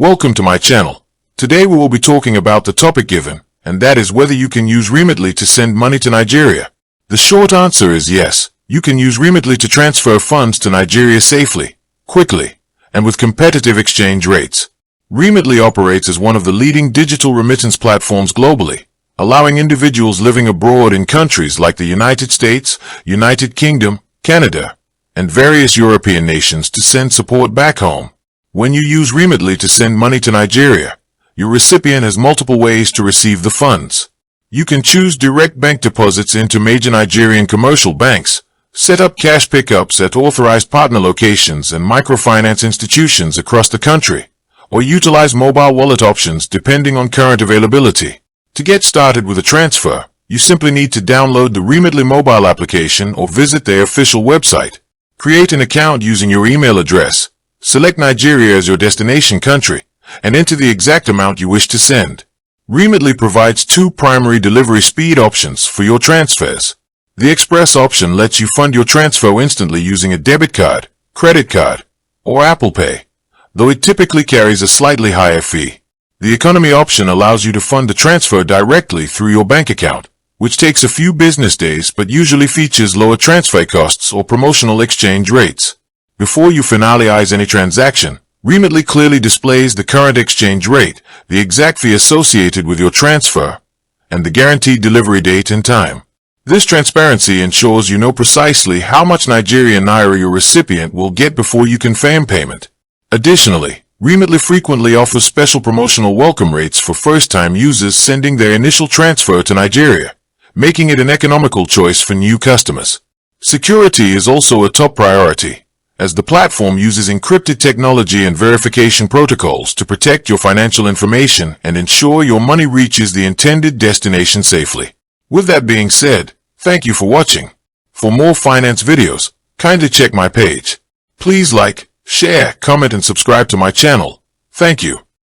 Welcome to my channel. Today we will be talking about the topic given, and that is whether you can use Remitly to send money to Nigeria. The short answer is yes. You can use Remitly to transfer funds to Nigeria safely, quickly, and with competitive exchange rates. Remitly operates as one of the leading digital remittance platforms globally, allowing individuals living abroad in countries like the United States, United Kingdom, Canada, and various European nations to send support back home. When you use Remitly to send money to Nigeria, your recipient has multiple ways to receive the funds. You can choose direct bank deposits into major Nigerian commercial banks, set up cash pickups at authorized partner locations and microfinance institutions across the country, or utilize mobile wallet options depending on current availability. To get started with a transfer, you simply need to download the Remitly mobile application or visit their official website. Create an account using your email address. Select Nigeria as your destination country, and enter the exact amount you wish to send. Remitly provides two primary delivery speed options for your transfers. The Express option lets you fund your transfer instantly using a debit card, credit card, or Apple Pay, though it typically carries a slightly higher fee. The Economy option allows you to fund the transfer directly through your bank account, which takes a few business days but usually features lower transfer costs or promotional exchange rates. Before you finalize any transaction, Remitly clearly displays the current exchange rate, the exact fee associated with your transfer, and the guaranteed delivery date and time. This transparency ensures you know precisely how much Nigerian naira your recipient will get before you confirm payment. Additionally, Remitly frequently offers special promotional welcome rates for first-time users sending their initial transfer to Nigeria, making it an economical choice for new customers. Security is also a top priority, as the platform uses encrypted technology and verification protocols to protect your financial information and ensure your money reaches the intended destination safely. With that being said, thank you for watching. For more finance videos, kindly check my page. Please like, share, comment and subscribe to my channel. Thank you.